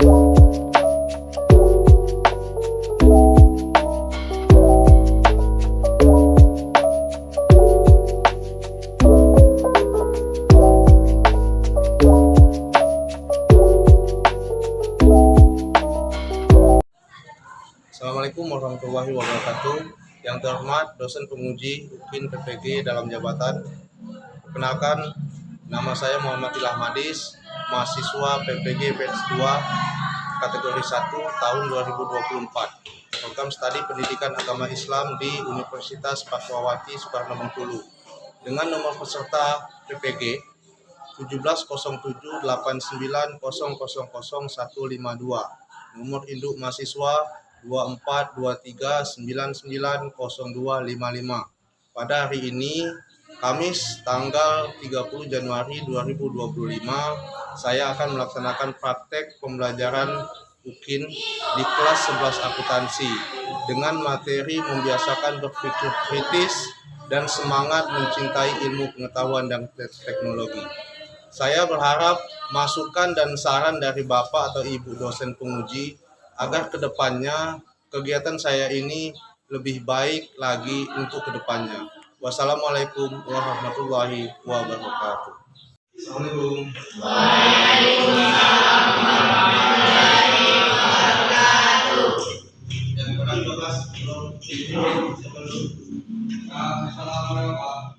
Assalamualaikum warahmatullahi wabarakatuh. Yang terhormat dosen penguji UKIN PPG dalam jabatan. Perkenalkan, nama saya Muhammad Ilham Hadis, mahasiswa PPG Batch 2 kategori 1 tahun 2024. Program studi Pendidikan Agama Islam di Universitas Fatwawati Soekarno Bengkulu. Dengan nomor peserta PPG 170789000152, nomor induk mahasiswa 2423990255. Pada hari ini, Kamis tanggal 30 Januari 2025, saya akan melaksanakan praktek pembelajaran UKIN di kelas 11 akuntansi dengan materi membiasakan berpikir kritis dan semangat mencintai ilmu pengetahuan dan teknologi. Saya berharap masukan dan saran dari Bapak atau Ibu dosen penguji agar kedepannya kegiatan saya ini lebih baik lagi untuk kedepannya. Wassalamualaikum warahmatullahi wabarakatuh. Assalamualaikum. Waalaikumsalam warahmatullahi wabarakatuh. Yang kedua kelas Assalamualaikum.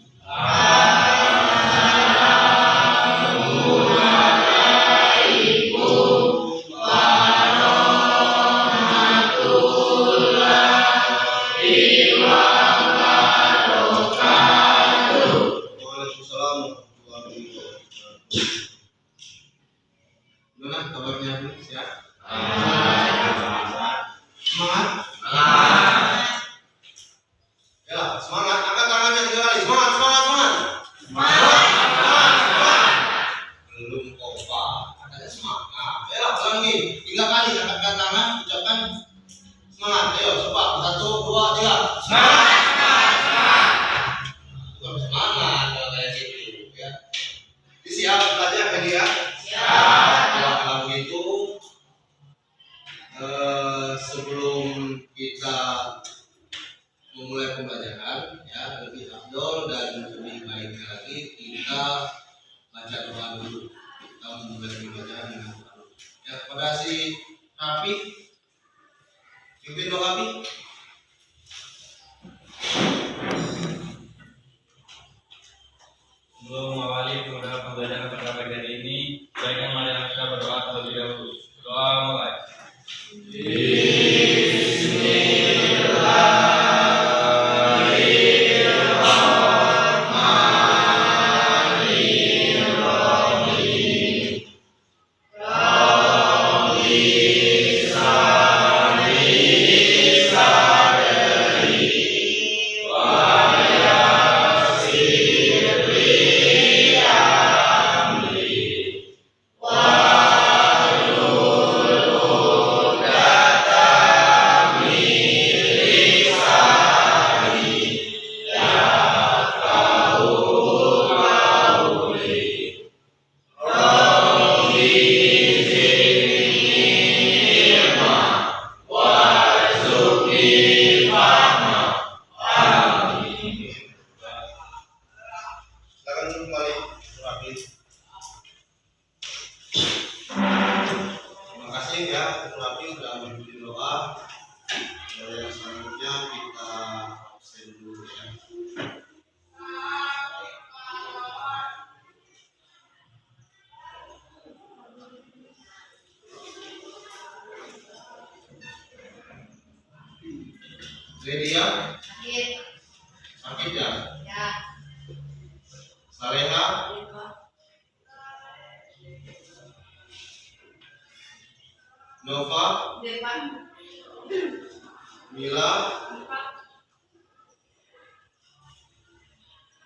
Gimana kabarnya? Siap? Semangat? Ya, semangat. Angkat tangannya 3 kali. Semangat. Belum kompak. Katanya semangat. Ya, ulangi 3 kali. Angkat tangan, ucapkan semangat. Ayo, cepat. 1, 2, 3. Semangat. Bukan semangat kalau kayak gitu, ya. Siap belajar lagi ya? Siap. Kalau begitu, sebelum kita memulai pembelajaran, ya lebih afdol dan lebih baik lagi kita baca doa dulu. Kita memulai pembelajaran dengan doa dulu. Ya, kepada si Rafi, pimpin doa Rafi. Sebelum mengawali pembelajaran pada pagi hari ini, baiknya mari kita berdoa terlebih dahulu. Doa mulai. Terima kasih ya, Rafi sudah memimpin doa. Yang selanjutnya kita absen dulu ya. Lydia? Sakit ya? Ya. Saleha? Nova? Mila?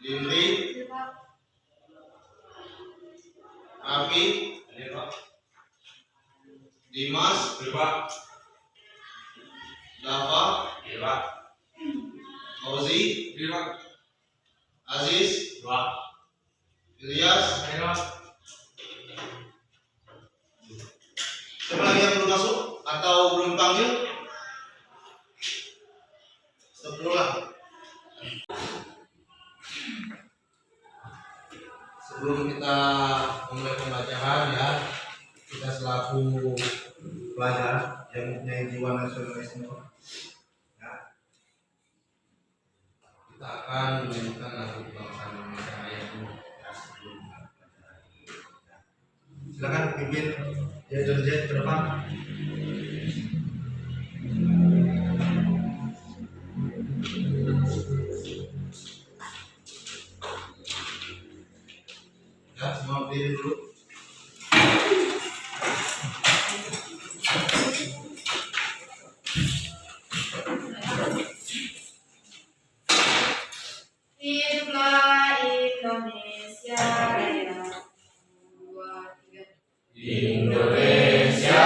Lindri? Raffi? Dimas? Dava? Fauzi? Aziz? Ilyas? Siapa lagi yang atau belum panggil? Sebelah. Sebelum kita mulai pembelajaran ya, kita selaku pelajar yang mempunyai jiwa nasionalisme ya, kita akan menyanyikan lagu kebangsaan Indonesia Raya dulu ya, sebelum pembelajaran. Silakan pimpin ya ke depan. Ya, semua berdiri dulu. Hiduplah Indonesia Raya. 2, 3. Indonesia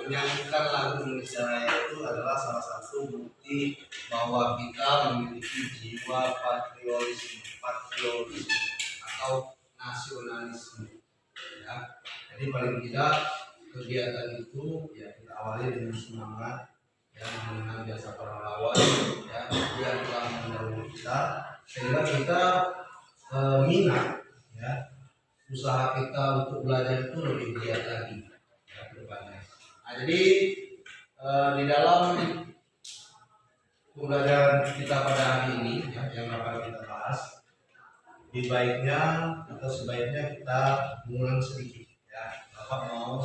menyanyikan lagu Indonesia Raya itu adalah salah satu bukti bahwa kita memiliki jiwa patriotisme atau nasionalisme ya. Jadi paling tidak kegiatan itu ya kita awali dengan semangat ya, mengenang jasa pahlawan ya, yang telah mendahului kita sehingga kita minat ya, usaha kita untuk belajar itu lebih giat lagi ya, ke depannya. Nah, jadi di dalam pembelajaran kita pada hari ini ya, yang akan kita bahas, lebih baiknya atau sebaiknya kita mengulang sedikit ya. Bapak mau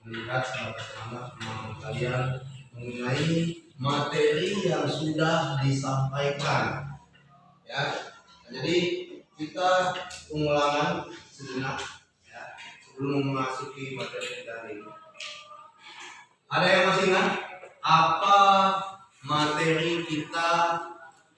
melihat sama-sama kalian mengenai materi yang sudah disampaikan ya. Nah, jadi kita pengulangan sejenak ya, sebelum memasuki materi kita hari ini. Ada yang masih ingat apa materi kita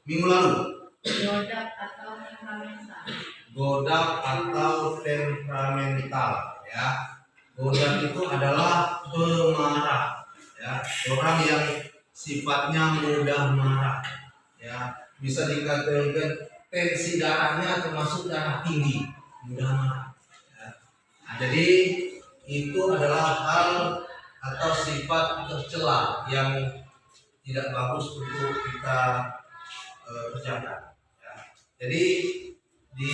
minggu lalu? Godak atau temperamental. Godak atau temperamental ya. Godak itu adalah pemarah ya, orang yang sifatnya mudah marah ya, bisa dikategorikan tensi darahnya termasuk darah tinggi, mudah marah ya. Nah, jadi itu adalah hal atau sifat tercela yang tidak bagus untuk kita kerjakan ya. Jadi di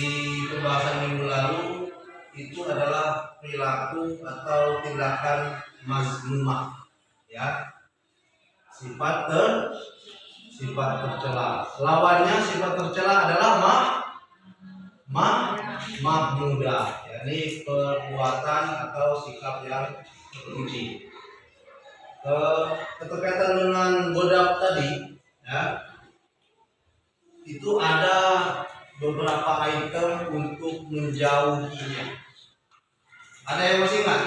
pembahasan minggu lalu itu adalah perilaku atau tindakan mazmumah ya, sifat sifat tercela. Lawannya sifat tercela adalah mahmudah, yakni perbuatan atau sikap yang terpuji. Keterkaitan dengan godab tadi, ya, itu ada beberapa item untuk menjauhinya. Ada yang masih ingat?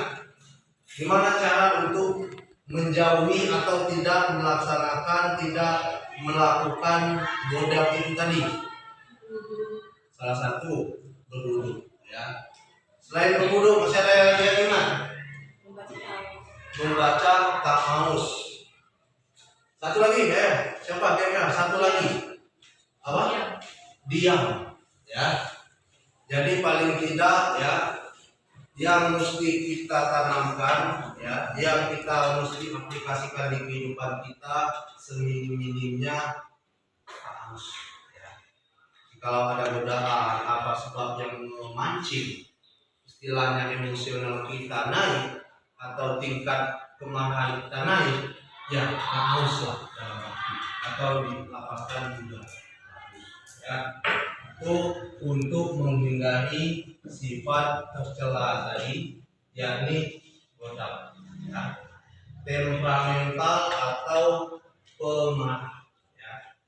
Gimana cara untuk menjauhi atau tidak melaksanakan, tidak melakukan godab itu tadi? Salah satu berwudu, ya. Selain berwudu masih ada yang ingat? Membaca ta'awuz. Satu lagi ya, siapa kira-kira? Satu lagi apa? Diam, ya. Jadi paling tidak ya, yang mesti kita tanamkan, ya, yang kita mesti aplikasikan di kehidupan kita seminim-minimnya ta'awuz, ya. Kalau ada godaan apa sebab yang memancing istilahnya emosional kita naik atau tingkat kemarahan kita naik, ya ta'awuz lah dalam arti, atau dilapaskan juga, ya, itu untuk menghindari sifat tercela tadi, yakni godab, ya, temperamental atau pemarah, ya,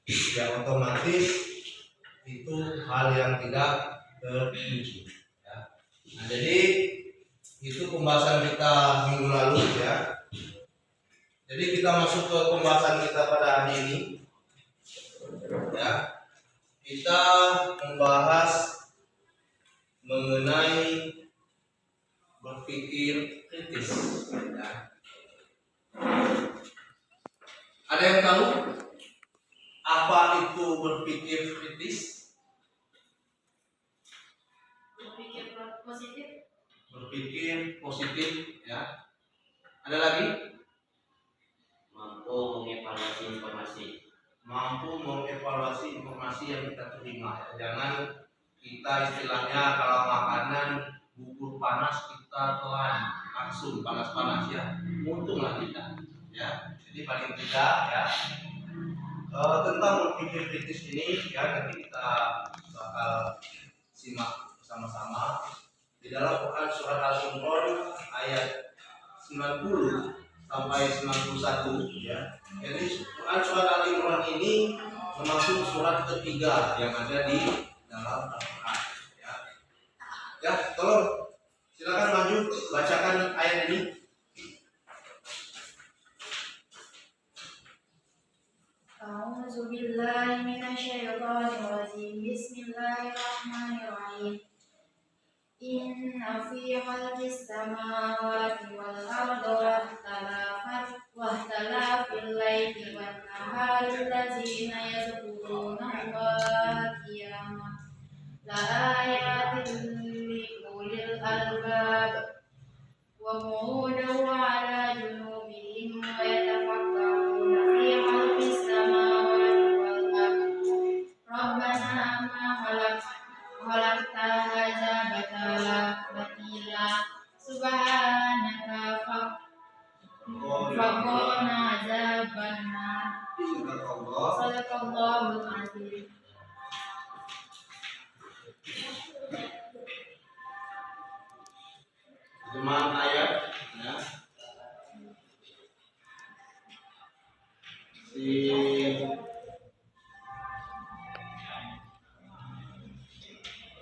yang otomatis itu hal yang tidak terpuji, ya. Nah, jadi itu pembahasan kita minggu lalu, ya. Jadi kita masuk ke pembahasan kita pada hari ini, ya. Kita membahas mengenai berpikir kritis, ya. Ada yang tahu apa itu berpikir kritis? Berpikir positif. Berpikir positif, ya. Ada lagi? Mampu mengevaluasi informasi. Mampu mengevaluasi informasi yang kita terima. Jangan kita istilahnya kalau makanan bubur panas kita telan langsung panas-panas, ya, untunglah kita, ya. Jadi paling tidak, ya, tentang berpikir kritis ini, ya, nanti kita bakal simak bersama-sama di dalam Quran surat Al-Imran ayat 90 sampai 91, ya. Jadi Quran surat Al-Imran ini termasuk surat ketiga yang ada di dalam Al-Quran, ya. Ya, tolong silakan maju bacakan ayat ini. A'udzu billahi minasyaitonir rajim. Bismillahirrahmanirrahim. Inna fi khalqis samawati wal ardi wahtalafil laili wan nahari allazina yadhkuruna Allaha qiyaman la ayatin liulil albab wa qu'udan wa 'ala junubihim wa yatafakkaruna fi khalqis samawati wal ardi rabbana ma khalaqta hadza batila subhanaka faqina azabannar. Sadaqallahul azim. Terjemahan ayat, ya.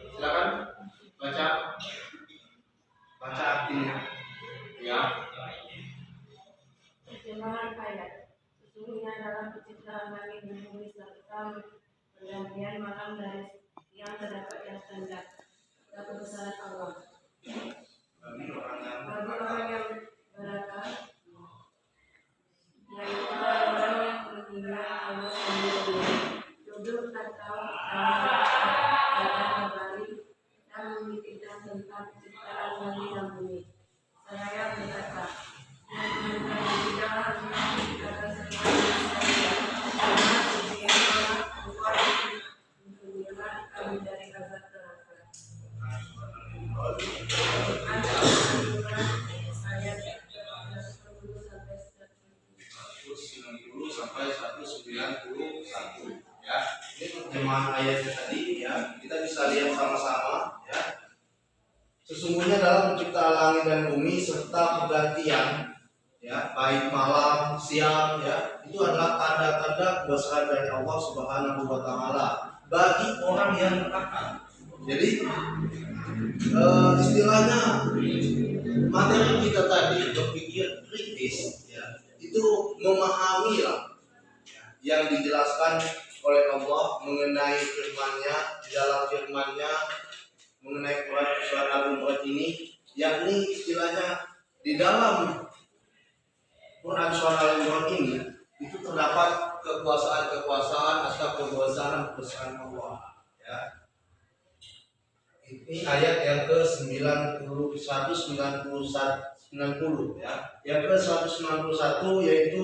Silakan baca artinya, ya. Terjemahan ayat. Sesungguhnya dalam penciptaan langit dan bumi serta pergantian malam dan siang terdapat yang tanda kebesaran Allah. Bagi orang yang berakal, yaitu orang yang menghina Allah sendiri, duduk atau datang berbalik dan memikirkan tentang penciptaan langit dan bumi. Saya berkata, yang tidak hanya menciptakan semuanya saja, karena setiap menghilangkan kami dari azab neraka. sampai 90 ayat 90 sampai 100. sampai 191 ya. Ini terjemahan ayatnya tadi ya. Kita bisa lihat sama-sama ya. Sesungguhnya dalam penciptaan langit dan bumi serta pergantian ya, baik malam, siang ya, itu adalah tanda-tanda kebesaran dari Allah Subhanahu wa taala bagi orang yang berakal. Jadi istilahnya materi kita tadi berpikir kritis ya, itu memahami lah ya, yang dijelaskan oleh Allah mengenai firman-Nya, di dalam firman-Nya mengenai surat Al-Imran ini, yakni istilahnya di dalam Quran surat Al-Imran ini itu terdapat kekuasaan atau kebesaran Allah ya. Ini ayat yang ke-91 90 ya. Yang ke-191 yaitu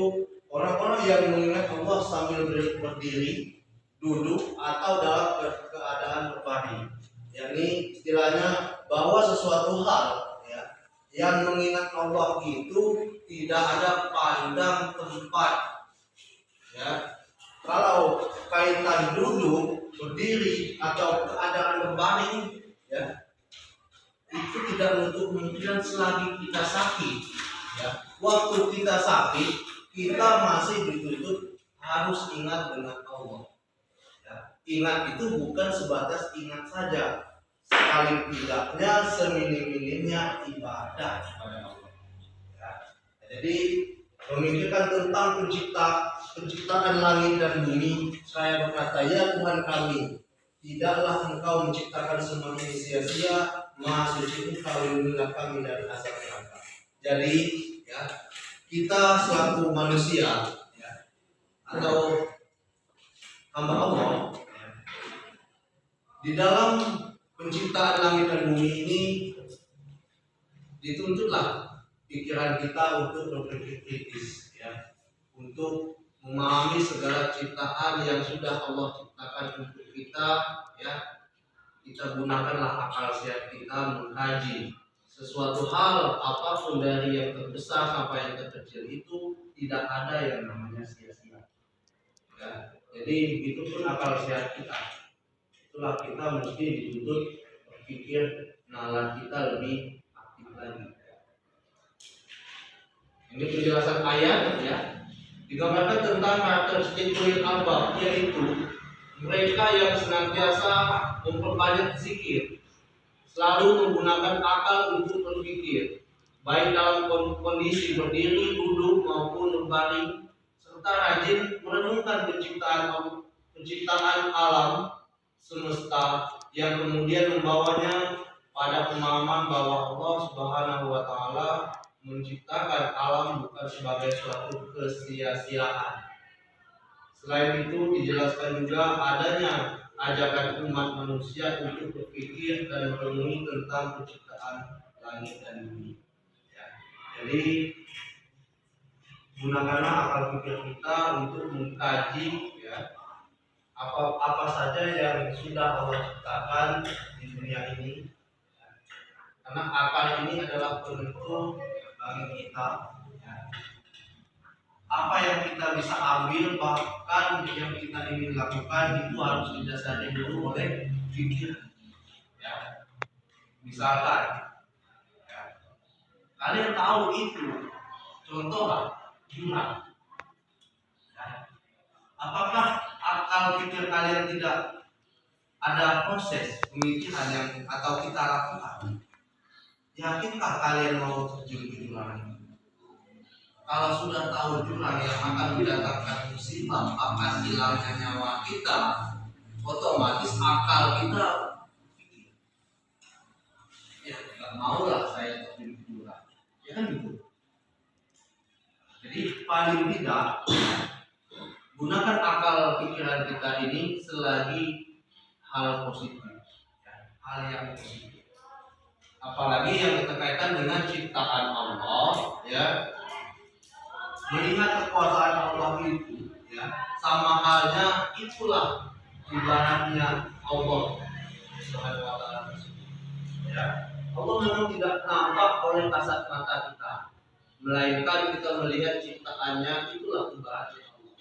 orang-orang yang mengingat Allah sambil berdiri, duduk atau dalam keadaan berbaring. Yakni istilahnya bahwa sesuatu hal ya, yang mengingat Allah itu tidak ada pandang tempat ya. Kalau kaitan duduk, berdiri atau keadaan berbaring ya, itu tidak menutup kemungkinan selagi kita sakit ya. Waktu kita sakit, kita masih dituntut harus ingat dengan Allah ya. Ingat itu bukan sebatas ingat saja, sekali tidaknya seminim-minimnya ibadah kepada Allah ya. Jadi memikirkan tentang penciptaan langit dan bumi, saya berkata, ya Tuhan kami, tidaklah Engkau menciptakan semua ini sia-sia, Maha Suci Engkau, lindungilah kami dari azab neraka. Jadi ya, kita selaku manusia ya, atau hamba Allah ya, di dalam penciptaan langit dan bumi ini dituntutlah pikiran kita untuk berpikir kritis ya, untuk memahami segala ciptaan yang sudah Allah ciptakan untuk kita ya. Kita gunakanlah akal sehat kita mengkaji sesuatu hal, apapun dari yang terbesar sampai yang terkecil itu tidak ada yang namanya sia-sia ya. Jadi itu pun akal sehat kita, itulah kita mesti dituntut berpikir, nalar kita lebih aktif lagi. Ini penjelasan ayat ya, digambarkan tentang karakteristik ulil albab, yaitu mereka yang senantiasa memperbanyak zikir, selalu menggunakan akal untuk berpikir, baik dalam kondisi berdiri, duduk maupun berbaring, serta rajin merenungkan penciptaan alam semesta yang kemudian membawanya pada pemahaman bahwa Allah Subhanahu wa taala menciptakan alam bukan sebagai suatu kesia-siaan. Selain itu dijelaskan juga adanya ajakan umat manusia untuk berpikir dan merenungi tentang penciptaan langit dan bumi. Ya. Jadi gunakanlah akal pikir kita untuk mengkaji ya, apa saja yang sudah Allah ciptakan di dunia ini. Ya. Karena akal ini adalah penentu bagi kita ya. Apa yang kita bisa ambil, bahkan yang kita ingin lakukan itu harus didasari dulu oleh pikir ya. Misalkan ya, kalian tahu itu contoh jurang ya. Apakah akal pikir kalian tidak ada proses pemikiran yang atau kita lakukan? Yakinkah kalian mau terjun ke jurang ini? Kalau sudah tahu jurang yang akan mendatangkan musibah, akan hilangnya nyawa kita, otomatis akal kita ya nggak mau lah saya terjun ke jurang, ya kan gitu. Jadi paling tidak gunakan akal pikiran kita ini selagi hal positif, ya, hal yang positif. Apalagi yang berkaitan dengan ciptaan Allah, ya. Melihat kekuasaan Allah itu ya, sama halnya itulah ibaratnya Allah Subhanahu wa taala ya. Allah memang tidak nampak oleh kasat mata kita, melainkan kita melihat ciptaannya, itulah ibaratnya Allah.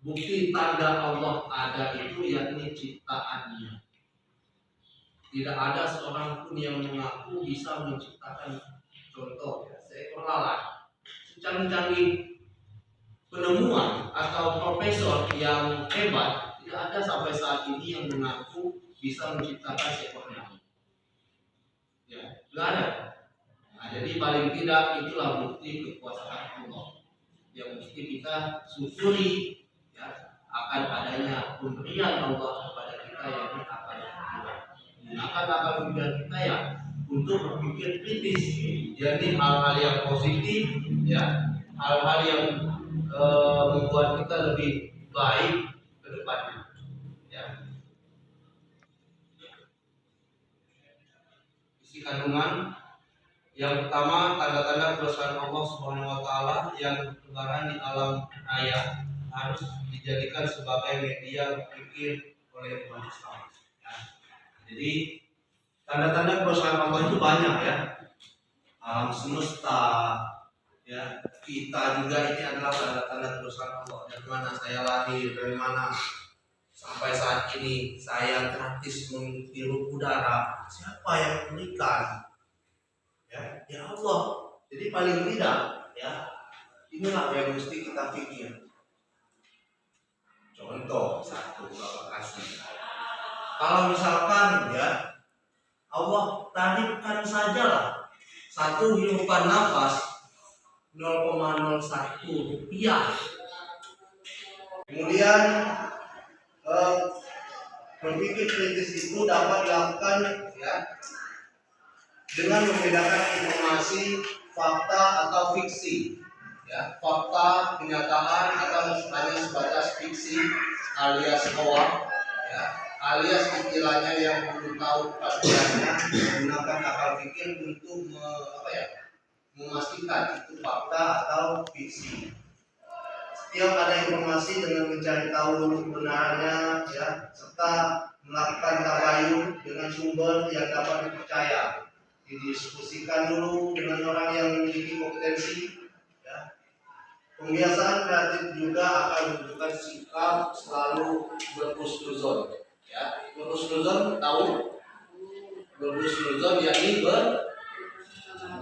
bukti tanda Allah ada itu yakni ciptaannya. Tidak ada seorang pun yang mengaku bisa menciptakan, contoh ya, seekor lalat. Secanggih-canggih penemuan atau profesor yang hebat, tidak ada sampai saat ini yang mengaku bisa menciptakan seekor nyamuk. Ya, tidak ada. Nah, jadi paling tidak itulah bukti kekuasaan Allah yang mesti kita syukuri, ya, akan adanya pemberian Allah kepada kita, yakni akal pikiran. Gunakan akal pikiran kita ya untuk berpikir kritis, jadi hal-hal yang positif, ya, hal-hal yang membuat kita lebih baik ke depannya. Ya. Isi kandungan yang pertama, tanda-tanda kebesaran Allah Subhanahu wa taala yang terbarang di alam ayat harus dijadikan sebagai media berpikir oleh umat Islam. Ya. Jadi tanda-tanda kebesaran Allah itu banyak ya. Alam semesta, ya, kita juga ini adalah tanda-tanda kebesaran Allah. Dari mana saya lahir, dari mana sampai saat ini saya gratis menghirup udara. Siapa yang memberikan? Ya Allah. Jadi paling tidak, ya, inilah yang mesti kita pikir. Contoh satu, Bapak kasih. Kalau misalkan ya Allah tarifkan sajalah satu hirupan nafas 0,01 rupiah. Kemudian berpikir kritis itu dapat dilakukan ya dengan membedakan informasi fakta atau fiksi, ya, fakta kenyataan atau hanya sebatas fiksi alias hoax, ya, alias istilahnya yang belum tahu kepastiannya, menggunakan akal pikir untuk memastikan itu fakta atau fiksi. Setiap ada informasi dengan mencari tahu kebenarannya, ya, serta melakukan tabayun dengan sumber yang dapat dipercaya. Didiskusikan dulu dengan orang yang memiliki kompetensi, ya. Pembiasaan kreatif juga akan menunjukkan sikap selalu berhusnuzon, ya. Berhusnuzon tahu? Berhusnuzon yakni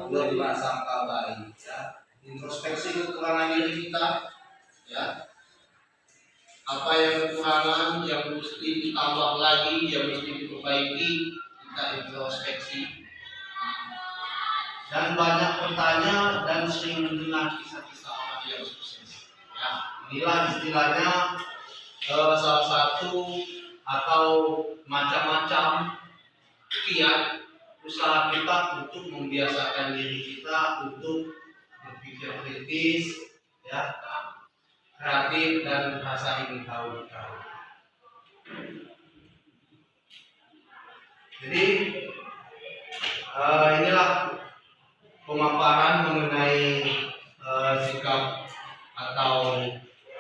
berprasangka baik, ya. Introspeksi kekurangan diri kita, ya. Apa yang kekurangan yang mesti ditambah lagi, yang mesti diperbaiki, kita introspeksi. Dan banyak bertanya dan sering mendengar kisah-kisah orang yang sukses. Ya, inilah istilahnya salah satu atau macam-macam kiat usaha kita untuk membiasakan diri kita untuk berpikir kritis, ya, kreatif dan rasa ingin tahu. Jadi inilah pemaparan mengenai sikap atau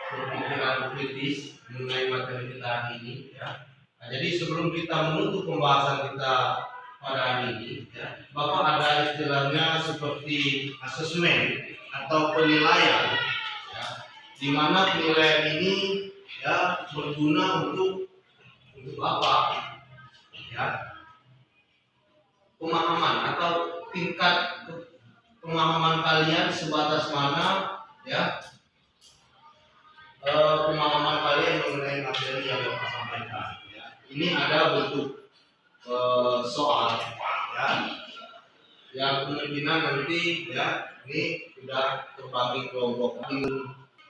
berpikiran kritis mengenai materi kita hari ini, ya. Nah, jadi sebelum kita menutup pembahasan kita pada hari ini, ya, Bapak ada istilahnya seperti asesmen atau penilaian, ya, di mana penilaian ini ya berguna untuk apa? Ya, pemahaman atau tingkat pemahaman kalian sebatas mana, ya, pemahaman kalian mengenai materi yang Bapak sampaikan, ya. Ini ada bentuk soal, ya, yang kemungkinan nanti, ya, ini sudah terbagi kelompok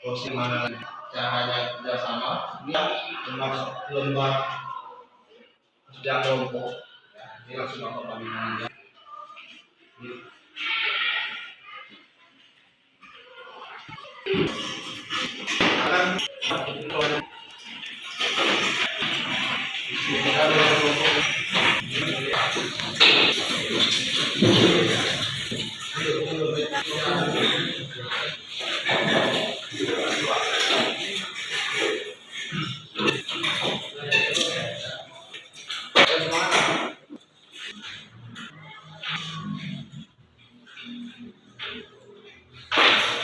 posisi mana caranya kerjasama, ini termasuk lembar kerja kelompok, ya. Ini langsung Bapak bagi-bagi, ya.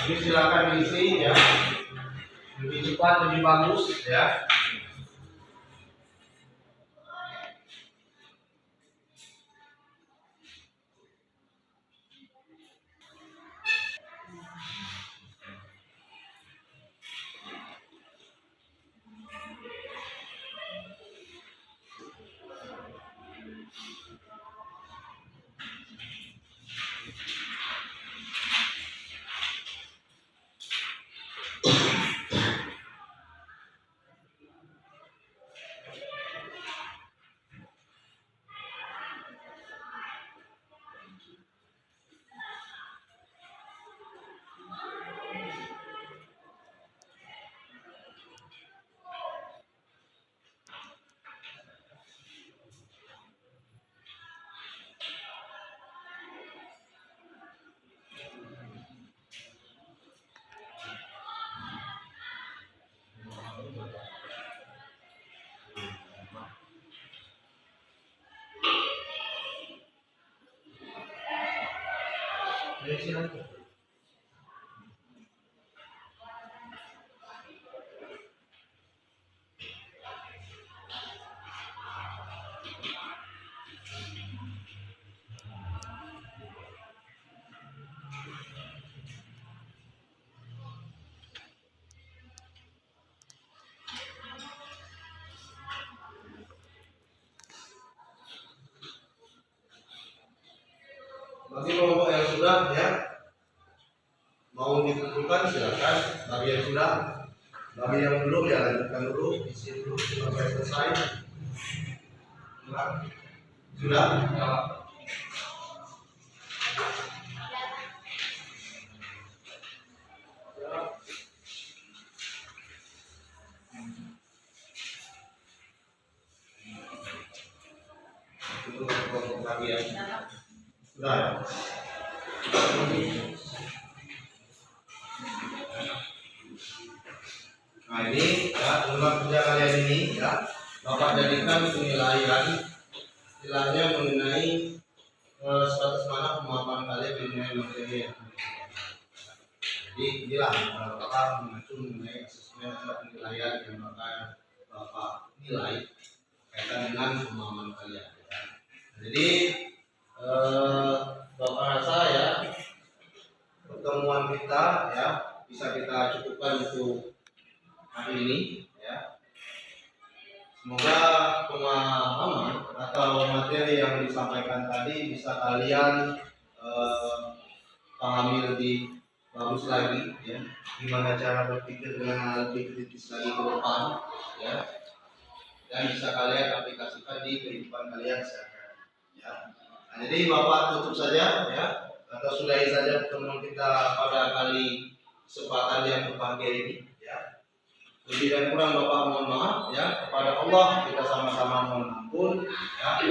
Ini silakan diisi, ya. lebih cepat, lebih bagus ya. Bagi kelompok yang sudah ya mau dikumpulkan silakan. Bagi yang sudah, bagi yang belum ya lanjutkan dulu, isi dulu sampai selesai. Sudah? Ya. Itu kelompok bagi yang sudah ya. Nah ini ya teman kerja kalian ini ya Bapak jadikan penilaian istilahnya mengenai status mana kemampuan kalian mengenai materi yang jadi inilah Bapak mengacu mengenai asesmen atau penilaian yang Bapak nilai kaitan dengan kemampuan kalian ya. Jadi Bapak rasa ya pertemuan kita ya bisa kita cukupkan untuk hari ini ya. Semoga pemahaman atau materi yang disampaikan tadi bisa kalian pahami lebih bagus lagi ya. Gimana cara berpikir dengan lebih kritis lagi ke depan ya. Dan bisa kalian aplikasikan di kehidupan kalian sehari-hari ya. Nah, jadi Bapak tutup saja ya atau sudahi saja pertemuan kita pada kali kesempatan yang berbahagia ini ya. Lebih dan kurang Bapak mohon maaf ya, kepada Allah kita sama-sama mohon ampun ya.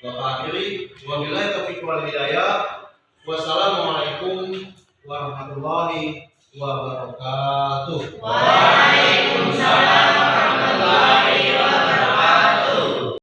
Bapak akhiri, wabillahi taufiq wal hidayah. Wassalamualaikum warahmatullahi wabarakatuh. Waalaikumsalam.